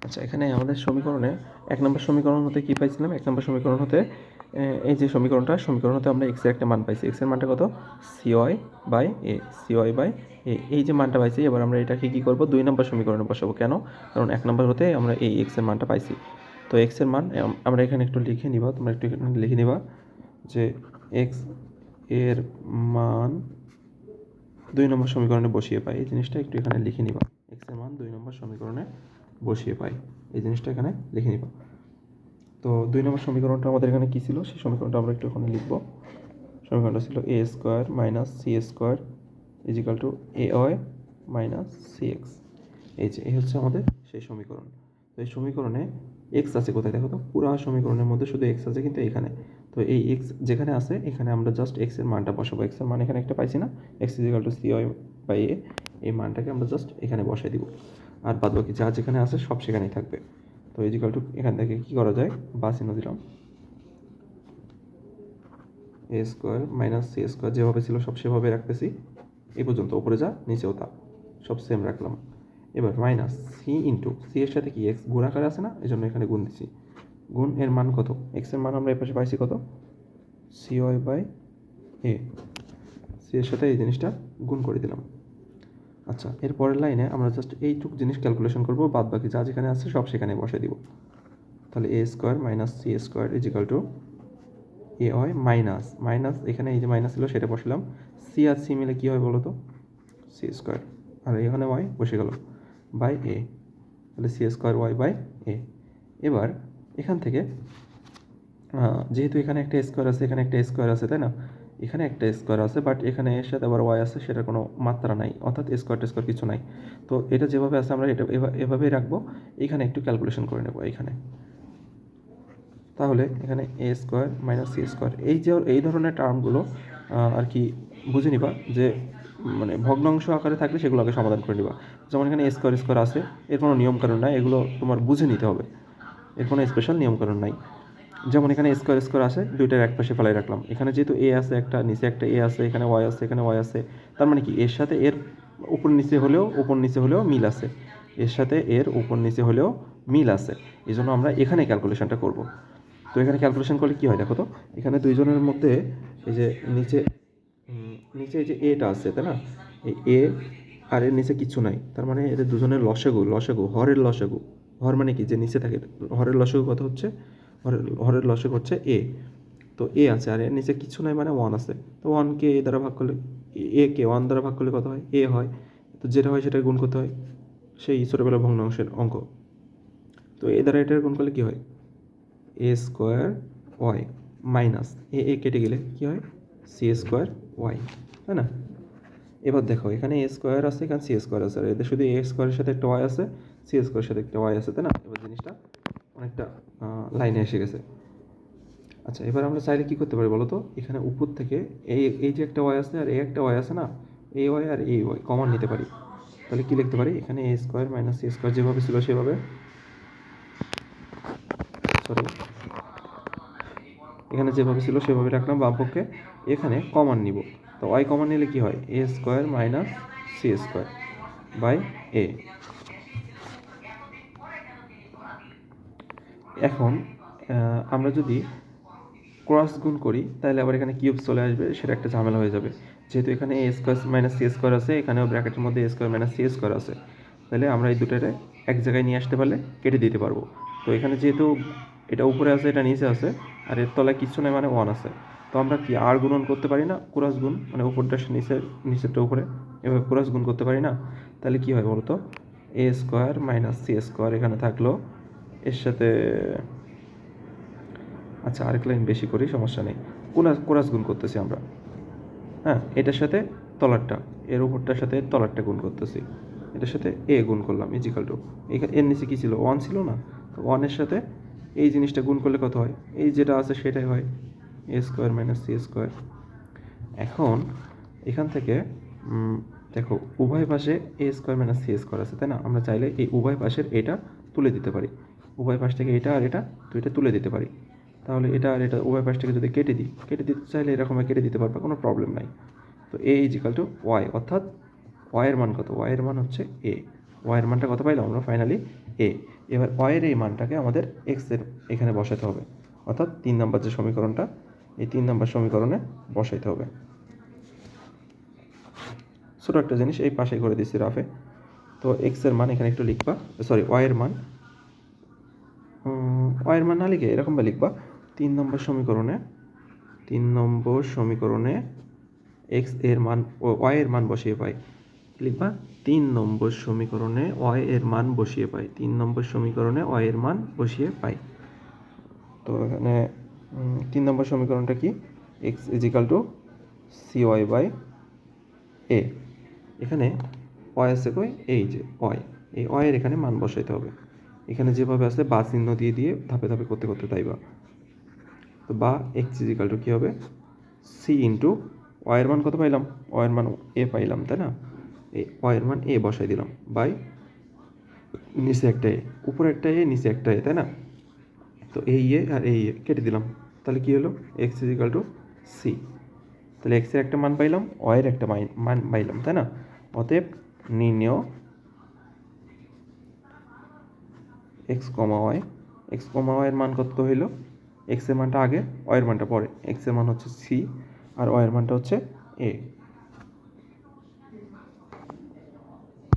আচ্ছা, এখানে আমাদের সমীকরণে ১ নম্বর সমীকরণ হতে কী পাইছিলাম? ১ নম্বর সমীকরণ হতে এই যে সমীকরণ হতে আমরা x এর একটা মান পাইছি। x এর মানটা কত? CY/A, CY/A এই যে মানটা পাইছি, এবার আমরা এটাকে কী করব? ২ নম্বর সমীকরণে বসাবো। কেন? কারণ ১ নম্বর হতে আমরা এই x এর মানটা পাইছি। তো x এর মান আমরা এখানে একটু লিখে নিবা, তোমরা একটু এখানে লিখে নিবা যে x এর মান ২ নম্বর সমীকরণে বসিয়ে পাই। এই জিনিসটা একটু এখানে লিখে নিবা। x এর মান ২ নম্বর সমীকরণে বসিয়ে পাই, এই জিনিসটা এখানে লিখে নিবা। তো ২ নম্বর সমীকরণটা আমাদের এখানে কী ছিল? সেই সমীকরণটা আমরা একটু ওখানে লিখব। সমীকরণটা ছিল a square minus C square equal to ay minus cx। এই হচ্ছে আমাদের সেই সমীকরণ। তো এই সমীকরণে এক্স আছে কোথায় দেখো তো? পুরো সমীকরণের মধ্যে শুধু এক্স আছে কিন্তু এখানে। তো এই এক্স যেখানে আছে এখানে আমরা জাস্ট এক্স এর মানটা বসাবো। এক্স এর মান এখানে একটা পাইছি না, এক্স ইজিক্যাল টু CY/A, এই মানটাকে আমরা জাস্ট এখানে বসাই দিব। আর বাদ বাকি যা যেখানে আছে সব সেখানেই থাকবে। তো ইজিক্যাল টু এখান থেকে কী করা যায়? বা চিহ্ন দিলাম, এ স্কোয়ার মাইনাস সি স্কোয়ার যেভাবে ছিল সব সেভাবে রাখতেছি এই পর্যন্ত, উপরে যা নিচেও তা সব সেম রাখলাম। এবার মাইনাস সি ইন্টু সি এর সাথে কি এক্স গুণ আকারে আছে না, এই জন্য এখানে গুণ দিছি। গুণ এর মান কত? এক্স এর মান আমরা এপাশে পাইছি কত? CY/A, সি এর সাথে এই জিনিসটা গুণ করে দিলাম। আচ্ছা, এর পরের লাইনে আমরা জাস্ট এইটুক জিনিস ক্যালকুলেশন করবো, বাদ বাকি যা যেখানে আছে সব সেখানে বসে দিব। তাহলে A square minus C square equal to A হয় মাইনাস মাইনাস, এখানে এই যে মাইনাস ছিল সেটা বসলাম। সি আর সি মিলে কী হয় বলো তো? সি স্কোয়ার, আর এখানে ওয়াই বসে গেল বাই এ, তাহলে সি স্কোয়ার ওয়াই বাই এ। এবার এখান থেকে যেহেতু এখানে একটা স্কোয়ার আছে, এখানে একটা স্কোয়ার আছে, তাই না? এখানে একটা স্কোয়ার আছে, বাট এখানে এর সাথে আবার ওয়াই আছে, সেটার কোনো মাত্রা নাই, অর্থাৎ স্কোয়ার টেস্কোয়ার কিছু নাই। তো এটা যেভাবে আছে আমরা এটা এভাবেই রাখবো। এখানে একটু ক্যালকুলেশন করে নেবো এখানে। তাহলে এখানে এ স্কোয়ার মাইনাস সি স্কোয়ার এই ধরনের টার্মগুলো আর কি বুঝে নিবা যে মানে ভগ্নাংশ আকারে থাকলে সেগুলো আগে সমাধান করে নিবা। যেমন এখানে স্কোয়ার স্কোয়ার আছে, এর কোনো নিয়মকানুন নাই, এগুলো তোমার বুঝে নিতে হবে, এর কোনো স্পেশাল নিয়মকানুন নাই। যেমন এখানে স্কোয়ার স্কোয়ার আছে, দুইটার এক পাশে ফেলাই রাখলাম। এখানে যেহেতু এ আছে একটা, নিচে একটা এ আছে, এখানে ওয়াই আছে, এখানে ওয়াই আছে, তার মানে কি এর সাথে এর উপর নিচে হলেও মিল আছে, এর সাথে এর উপর নিচে হলেও মিল আছে। এই জন্য আমরা এখানে ক্যালকুলেশনটা করব। তো এখানে ক্যালকুলেশন করলে কী হয় দেখো তো? এখানে দুইজনের মধ্যে এই যে নিচে এই যে এটা আছে, তাই না? এই এ আর এর নিচে কিচ্ছু নাই, তার মানে এদের দুজনের লসাগু হরের লসাগু। হর মানে কি? যে নিচে থাকে, হরের লসাগু কত হচ্ছে? হরের লসাগু হচ্ছে এ। তো এ আছে আর এর নিচে কিছু নাই, মানে ওয়ান আছে। তো ওয়ানকে এ দ্বারা ভাগ করলে, এ কে ওয়ান দ্বারা ভাগ করলে কত হয়? এ হয়। তো যেটা হয় সেটা গুণ করতে হয়, সেই ছোটোবেলার ভগ্নাংশের অঙ্ক। তো এ দ্বারা এটার গুণ করলে কী হয়? এ স্কোয়ার ওয়াই মাইনাস এ কেটে গেলে কী হয়? সি স্কোয়ার ওয়াই, তাই না? এবার দেখো এখানে এ স্কোয়ার আছে, এখানে সি স্কোয়ার আছে, আর এদের শুধু এ স্কোয়ারের সাথে একটা ওয়াই আছে, সি স্কোয়ারের সাথে একটা ওয়াই আছে, তাই না? এবার জিনিসটা অনেকটা লাইনে এসে গেছে। আচ্ছা, এবার আমরা চাইলে কী করতে পারি বলো তো? এখানে উপর থেকে এই যে একটা ওয়াই আছে আর এই একটা ওয়াই আছে না, এই ওয়াই আর এই ওয়াই কমন নিতে পারি। তাহলে কী লিখতে পারি? এখানে এ স্কোয়ার মাইনাস সি স্কোয়ার যেভাবে ছিল সেভাবে, সরি, এখানে যেভাবে ছিল সেভাবে রাখলাম বাম পক্ষে, এখানে কমন নিব। তো ওয়াই কমন নিলে কি হয়? A square minus C square by A. এখন আমরা যদি ক্রস গুণ করি তাহলে আবার এখানে কিউব চলে আসবে, সেটা একটা ঝামেলা হয়ে যাবে। যেহেতু এখানে এ স্কোয়ার মাইনাস সি স্কোয়ার আছে, এখানেও ব্র্যাকেটের মধ্যে এ স্কোয়ার মাইনাস সি স্কোয়ার আছে, তাহলে আমরা এই দুটারে এক জায়গায় নিয়ে আসতে পারলে কেটে দিতে পারবো। তো এখানে যেহেতু এটা উপরে আছে, এটা নিচে আছে, আর এর তলায় কিচ্ছু নেই, মানে ওয়ান আছে। তো আমরা কি আর গুণন করতে পারি না? ক্রস গুণ, মানে উপরটা নিচেরটা উপরে, এভাবে ক্রস গুণ করতে পারি না? তাহলে কী হয় বলতো? এ স্কোয়ার মাইনাস সি স্কোয়ার এখানে থাকলো, এর সাথে আচ্ছা আরেক লাইন বেশি করি, সমস্যা নেই। কোরাস গুণ করতেছি আমরা, হ্যাঁ, এটার সাথে তলারটা, এর উপরটার সাথে তলারটা গুণ করতেছি, এটার সাথে এ গুণ করলাম ইজিক্যাল টু, এর নিচে কী ছিল? ওয়ান ছিল না? তো ওয়ানের সাথে এই জিনিসটা গুণ করলে কত হয়? এই যেটা আছে সেটাই হয়, A square minus C square. এখন এখান থেকে দেখো উভয় পাশে এ স্কোয়ার মাইনাস সি স্কোয়ার আছে, তাই না? আমরা চাইলে এই উভয় পাশের এটা তুলে দিতে পারি, উভয় পাশ থেকে এটা আর এটা দুইটা তুলে দিতে পারি। তাহলে এটা আর এটা উভয় পাশ থেকে যদি কেটে দিতে চাইলে এরকম কেটে দিতে পারবে, কোনো প্রবলেম নাই। তো এ ইজিক্যাল টু ওয়াই, অর্থাৎ ওয়াইয়ের মান কত? ওয়াইয়ের মান হচ্ছে এ। ওয়াইয়ের মানটা কত পাইলাম আমরা ফাইনালি এ। এবার ওয়াইয়ের এই মানটাকে আমাদের এক্সের এখানে বসাতে হবে, অর্থাৎ 3 নম্বর যে সমীকরণটা, এই 3 নম্বর সমীকরণে বসাইতে হবে। ছোটো একটা জিনিস এই পাশে করে দিচ্ছি রাফে। তো এক্সের মান এখানে একটু লিখবা, সরি ওয়াইয়ের মান না লিখে এরকমভাবে লিখবা, 3 নম্বর সমীকরণে এক্স এর মান ও ওয়াই এর মান বসিয়ে পাই। লিখবা 3 নম্বর সমীকরণে ওয়াই এর মান বসিয়ে পাই, 3 নম্বর সমীকরণে ওয়াই এর মান বসিয়ে পাই। তো এখানে 3 নম্বর সমীকরণটা কি, X equal to C Y by A. এখানে ওয়াই আছে কই, এই যে ওয়াই, এই ওয়াইয়ের এখানে মান বসাইতে হবে। এখানে যেভাবে আছে বা চিহ্ন দিয়ে দিয়ে ধাপে ধাপে করতে করতে তাইবা। তো বা এক্স ইজিক্যাল টু কী হবে, সি ইন্টু ওয়াইয়ের মান কত পাইলাম, ওয়াইয়ের মান এ পাইলাম, তাই না? এই ওয়াইয়ের মান এ বসাই দিলাম বাই নিচে একটা এ, উপরে একটা এ, নিচে একটা এ, তাই না? তো এই এ আর এই এ কেটে দিলাম, তাহলে কী হলো, এক্স ইজিক্যাল টু সি। তাহলে এক্সের একটা মান পাইলাম, ওয়াইয়ের একটা মান পাইলাম, তাই না? অতএব নির্ণেয় এক্স কমা ওয়াইয়ের মান কত হইল, এক্সের মানটা আগে, ওয়াইয়ের মানটা পরে। এক্সের মান হচ্ছে সি আর ওয়াইয়ের মানটা হচ্ছে এ।